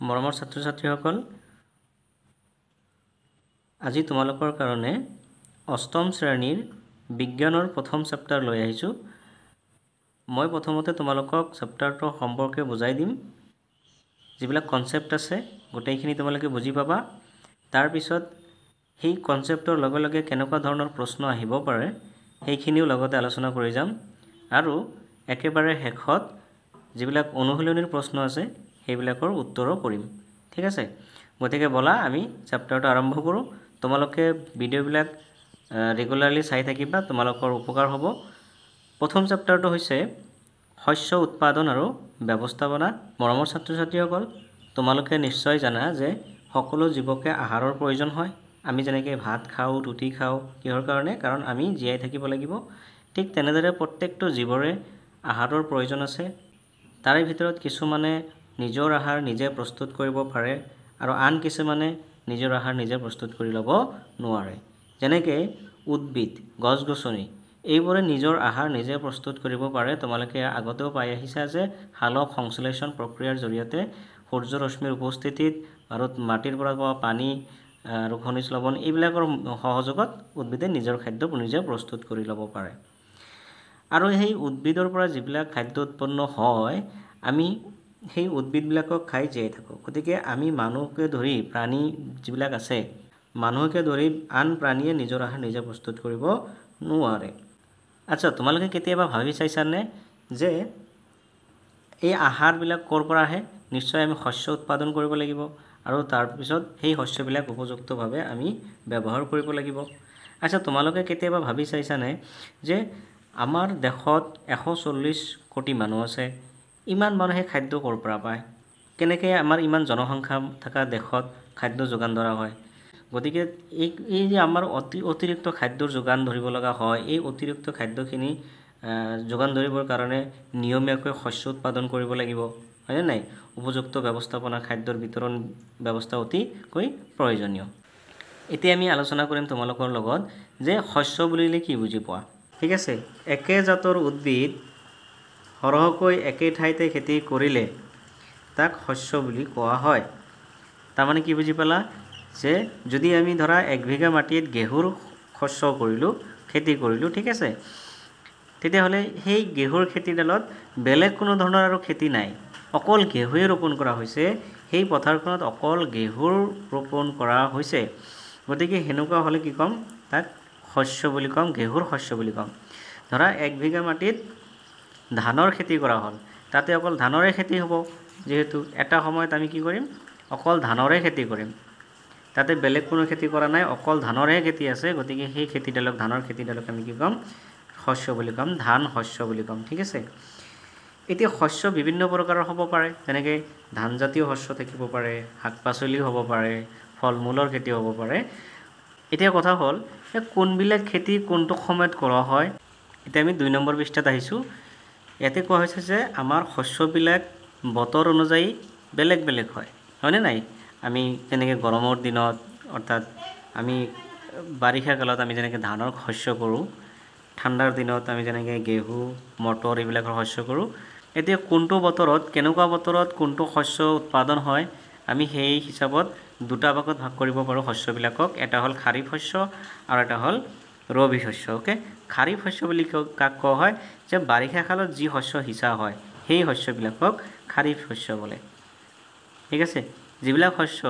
মৰমৰ ছাত্ৰ ছাত্ৰীসকল, আজি তোমালোকৰ কাৰণে অষ্টম শ্ৰেণীৰ বিজ্ঞানৰ প্ৰথম চেপ্টাৰ লৈ আহিছোঁ। মই প্ৰথমতে তোমালোকক চেপ্টাৰটো সম্পৰ্কে বুজাই দিম। যিবিলাক কনচেপ্ট আছে গোটেইখিনি তোমালোকে বুজি পাবা। তাৰপিছত সেই কনচেপ্টৰ লগে লগে কেনেকুৱা ধৰণৰ প্ৰশ্ন আহিব পাৰে সেইখিনিও লগতে আলোচনা কৰি যাম। আৰু একেবাৰে শেষত যিবিলাক অনুশীলনীৰ প্ৰশ্ন আছে সেইবিলাকৰ উত্তৰো কৰিম। ঠিক আছে, গতিকে বলা আমি চেপ্টাৰটো আৰম্ভ কৰোঁ। তোমালোকে ভিডিঅ'বিলাক ৰেগুলাৰলি চাই থাকিবা, তোমালোকৰ উপকাৰ হ'ব। প্ৰথম চেপ্টাৰটো হৈছে শস্য উৎপাদন আৰু ব্যৱস্থাপনা। মৰমৰ ছাত্ৰ ছাত্ৰীসকল, তোমালোকে নিশ্চয় জানা যে সকলো জীৱকে আহাৰৰ প্ৰয়োজন হয়। আমি যেনেকৈ ভাত খাওঁ, ৰুটি খাওঁ, কিহৰ কাৰণে? কাৰণ আমি জীয়াই থাকিব লাগিব। ঠিক তেনেদৰে প্ৰত্যেকটো জীৱৰে আহাৰৰ প্ৰয়োজন আছে। তাৰে ভিতৰত কিছুমানে নিজৰ আহাৰ নিজে প্ৰস্তুত কৰিব পাৰে আৰু আন কিছুমানে নিজৰ আহাৰ নিজে প্ৰস্তুত কৰি ল'ব নোৱাৰে। যেনেকৈ উদ্ভিদ, গছ-গছনি এইবোৰে নিজৰ আহাৰ নিজে প্ৰস্তুত কৰিব পাৰে। তোমালোকে আগতেও পাই আহিছা যে সালোক সংশ্লেষণ প্ৰক্ৰিয়াৰ জৰিয়তে সূৰ্য ৰশ্মিৰ উপস্থিতিত আৰু মাটিৰ পৰা পোৱা পানী আৰু খনিজ লৱণ এইবিলাকৰ সহযোগত উদ্ভিদে নিজৰ খাদ্য নিজে প্ৰস্তুত কৰি ল'ব পাৰে। আৰু সেই উদ্ভিদৰ পৰা যিবিলাক খাদ্য উৎপন্ন হয়, আমি সেই উদ্ভিদবিলাকক খাই জীয়াই থাকোঁ। গতিকে আমি মানুহকে ধৰি প্ৰাণী যিবিলাক আছে, মানুহকে ধৰি আন প্ৰাণীয়ে নিজৰ আহাৰ নিজে প্ৰস্তুত কৰিব নোৱাৰে। আচ্ছা, তোমালোকে কেতিয়াবা ভাবি চাইছানে যে এই আহাৰবিলাক ক'ৰ পৰা আহে? নিশ্চয় আমি শস্য উৎপাদন কৰিব লাগিব আৰু তাৰপিছত সেই শস্যবিলাক উপযুক্তভাৱে আমি ব্যৱহাৰ কৰিব লাগিব। আচ্ছা, তোমালোকে কেতিয়াবা ভাবি চাইছানে যে আমাৰ দেশত 140 কোটি মানুহ আছে, ইমান মানুহে খাদ্য ক'ৰ পৰা পায়? কেনেকৈ আমাৰ ইমান জনসংখ্যা থকা দেশত খাদ্য যোগান ধৰা হয়? গতিকে এই যে আমাৰ অতিৰিক্ত খাদ্যৰ যোগান ধৰিব লগা হয়, এই অতিৰিক্ত খাদ্যখিনি যোগান ধৰিবৰ কাৰণে নিয়মীয়াকৈ শস্য উৎপাদন কৰিব লাগিব, হয়নে নাই? উপযুক্ত ব্যৱস্থাপনা, খাদ্যৰ বিতৰণ ব্যৱস্থা অতিকৈ প্ৰয়োজনীয়। এতিয়া আমি আলোচনা কৰিম তোমালোকৰ লগত যে শস্য বুলিলে কি বুজি পোৱা। ঠিক আছে, একে জাতৰ উদ্ভিদ সৰহকৈ একে ঠাইতে খেতি কৰিলে তাক শস্য বুলি কোৱা হয়। তাৰমানে কি বুজি পালা? যে যদি আমি ধৰা 1 বিঘা মাটিত ঘেঁহুৰ শস্য কৰিলোঁ, খেতি কৰিলোঁ, ঠিক আছে, তেতিয়াহ'লে সেই ঘেঁহুৰ খেতিডালত বেলেগ কোনো ধৰণৰ আৰু খেতি নাই, অকল ঘেঁহুৱে ৰোপণ কৰা হৈছে। সেই পথাৰখনত অকল ঘেঁহুৰ ৰোপণ কৰা হৈছে। গতিকে সেনেকুৱা হ'লে কি ক'ম? তাক শস্য বুলি ক'ম, ঘেঁহুৰ শস্য বুলি ক'ম। ধৰা 1 বিঘা মাটিত ধানৰ খেতি কৰা হ'ল, তাতে অকল ধানৰে খেতি হ'ব। যিহেতু এটা সময়ত আমি কি কৰিম? অকল ধানৰে খেতি কৰিম, তাতে বেলেগ কোনো খেতি কৰা নাই, অকল ধানৰহে খেতি আছে। গতিকে সেই খেতিডালক, ধানৰ খেতিডালক আমি কি ক'ম? শস্য বুলি ক'ম, ধান শস্য বুলি ক'ম। ঠিক আছে, এতিয়া শস্য বিভিন্ন প্ৰকাৰৰ হ'ব পাৰে। যেনেকৈ ধানজাতীয় শস্য থাকিব পাৰে, শাক পাচলি হ'ব পাৰে, ফল মূলৰ খেতি হ'ব পাৰে। এতিয়া কথা হ'ল কোনবিলাক খেতি কোনটো সময়ত কৰা হয়। এতিয়া আমি 2 নম্বৰ পৃষ্ঠাত আহিছোঁ। ইয়াতে কোৱা হৈছে যে আমাৰ শস্যবিলাক বতৰ অনুযায়ী বেলেগ বেলেগ হয়, হয়নে নাই? আমি যেনেকৈ গৰমৰ দিনত, অৰ্থাৎ আমি বাৰিষা কালত আমি যেনেকৈ ধানৰ শস্য কৰোঁ, ঠাণ্ডাৰ দিনত আমি যেনেকৈ ঘেঁহু, মটৰ এইবিলাকৰ শস্য কৰোঁ। এতিয়া কোনটো বতৰত, কেনেকুৱা বতৰত কোনটো শস্য উৎপাদন হয়, আমি সেই হিচাপত 2টা ভাগত ভাগ কৰিব পাৰোঁ শস্যবিলাকক। এটা হ'ল খাৰিফ শস্য আৰু এটা হ'ল ৰবি শস্য। অ'কে, খাৰিফ শস্য বুলি কাক কোৱা হয়? যে বাৰিষা কালত যি শস্য সিঁচা হয় সেই শস্যবিলাকক খাৰিফ শস্য বোলে। ঠিক আছে, যিবিলাক শস্য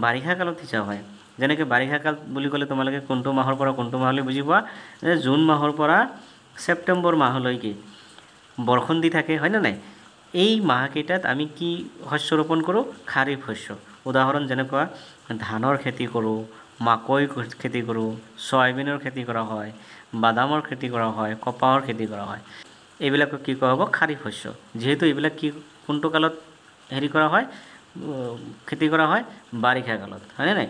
বাৰিষা কালত সিঁচা হয়, যেনেকৈ বাৰিষা কাল বুলি ক'লে তোমালোকে কোনটো মাহৰ পৰা কোনটো মাহলৈ বুজি পোৱা? যে জুন মাহৰ পৰা ছেপ্টেম্বৰ মাহলৈকে বৰষুণ দি থাকে, হয়নে নাই? এই মাহকেইটাত আমি কি শস্য ৰোপণ কৰোঁ? খাৰিফ শস্য। উদাহৰণ যেনেকুৱা ধানৰ খেতি কৰোঁ, মাকৈ খেতি কৰোঁ, চয়াবিনৰ খেতি কৰা হয়, বাদামৰ খেতি কৰা হয়, কপাহৰ খেতি কৰা হয়। এইবিলাকক কি কোৱা হ'ব? খাৰিফ শস্য। যিহেতু এইবিলাক কি কোনটো কালত হেৰি কৰা হয়, খেতি কৰা হয়? বাৰিষা কালত, হয়নে নাই?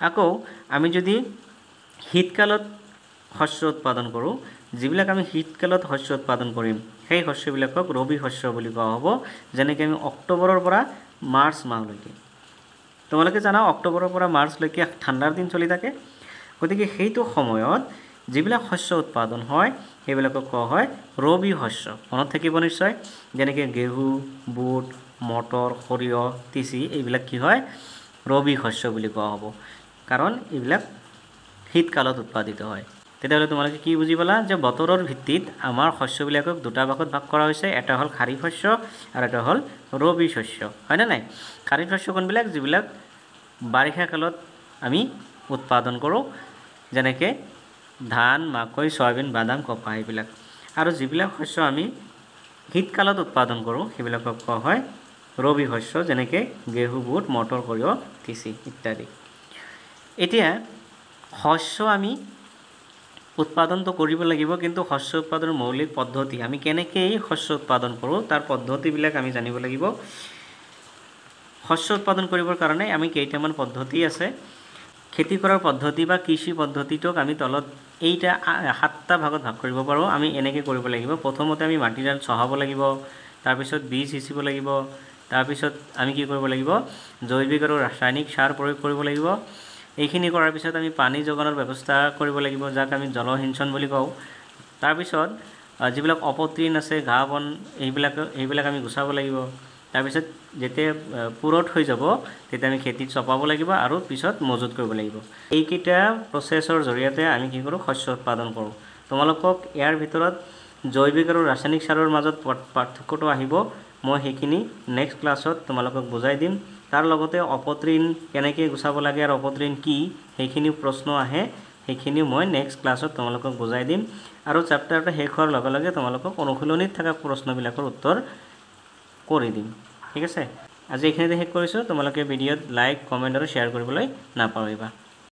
আকৌ আমি যদি শীতকালত শস্য উৎপাদন কৰোঁ, যিবিলাক আমি শীতকালত শস্য উৎপাদন কৰিম সেই শস্যবিলাকক ৰবি শস্য বুলি কোৱা হ'ব। যেনেকৈ আমি অক্টোবৰৰ পৰা মাৰ্চ মাহলৈকে, তোমালোকে জানা অক্টোবৰৰ পৰা মাৰ্চলৈকে ঠাণ্ডাৰ দিন চলি থাকে। গতিকে সেইটো সময়ত যিবিলাক শস্য উৎপাদন হয় সেইবিলাকক কোৱা হয় ৰবি শস্য। মনত থাকিব নিশ্চয়। যেনেকৈ ঘেঁহু, বুট, মটৰ সৰিয়হ তিচি এইবিলাক কি হয় ৰবি শস্য বুলি কোৱা হ'ব কাৰণ এইবিলাক শীতকালত উৎপাদিত হয় তেতিয়াহ'লে তোমালোকে কি বুজি পালা যে বতৰৰ ভিত্তিত আমাৰ শস্যবিলাকক দুটা ভাগত ভাগ কৰা হৈছে এটা হ'ল খাৰিফ শস্য আৰু এটা হ'ল ৰবি শস্য হয়নে নাই খাৰিফ শস্য কোনবিলাক যিবিলাক বাৰিষা কালত আমি উৎপাদন কৰোঁ যেনেকৈ ধান মাকৈ সয়াবিন বাদাম কপাহ এইবিলাক আৰু যিবিলাক শস্য আমি শীতকালত উৎপাদন কৰোঁ সেইবিলাকক কোৱা হয় ৰবি শস্য যেনেকৈ গেহু বুট মটৰ সৰিয়হ তিচি ইত্যাদি এতিয়া শস্য আমি উৎপাদনটো কৰিব লাগিব কিন্তু শস্য উৎপাদনৰ মৌলিক পদ্ধতি আমি কেনেকৈ শস্য উৎপাদন কৰোঁ তাৰ পদ্ধতিবিলাক আমি জানিব লাগিব শস্য উৎপাদন কৰিবৰ কাৰণে আমি কেইটামান পদ্ধতি আছে খেতি কৰাৰ পদ্ধতি বা কৃষি পদ্ধতিটোক আমি তলত এইটা 7টা ভাগত ভাগ কৰিব পাৰোঁ আমি এনেকৈ কৰিব লাগিব প্ৰথমতে আমি মাটিডাল চহাব লাগিব তাৰপিছত বীজ সিঁচিব লাগিব তাৰপিছত আমি কি কৰিব লাগিব জৈৱিক আৰু ৰাসায়নিক সাৰ প্ৰয়োগ কৰিব লাগিব এইখিনি কৰাৰ পিছত আমি পানী যোগানৰ ব্যৱস্থা কৰিব লাগিব যাক আমি জলসিঞ্চন বুলি কওঁ তাৰপিছত যিবিলাক অপতৃণ আছে ঘাঁহ বন এইবিলাক আমি গুচাব লাগিব তাৰপিছত যেতিয়া পুৰঠ হৈ যাব তেতিয়া আমি খেতিত চপাব লাগিব আৰু পিছত মজুত কৰিব লাগিব এইকেইটা প্ৰচেছৰ জৰিয়তে আমি কি কৰোঁ শস্য উৎপাদন কৰোঁ তোমালোকক ইয়াৰ ভিতৰত জৈৱিক আৰু ৰাসায়নিক সাৰৰ মাজত পাৰ্থক্যটো আহিব মই সেইখিনি নেক্সট ক্লাছত তোমালোকক বুজাই দিম তাৰ লগতে অপতৃণ কেনেকৈ গুচাব লাগে আৰু অপতৃণ কি সেইখিনি প্ৰশ্ন আহে সেইখিনি মই নেক্সট ক্লাছত তোমালোকক বুজাই দিম আৰু চেপ্টাৰটো শেষ হোৱাৰ লগে লগে তোমালোকক অনুশীলনীত থকা প্ৰশ্নবিলাকৰ উত্তৰ কৰি দিম ঠিক আছে আজি এইখিনিতে শেষ কৰিছোঁ তোমালোকে ভিডিঅ'ত লাইক কমেণ্ট আৰু শ্বেয়াৰ কৰিবলৈ নাপাহৰিবা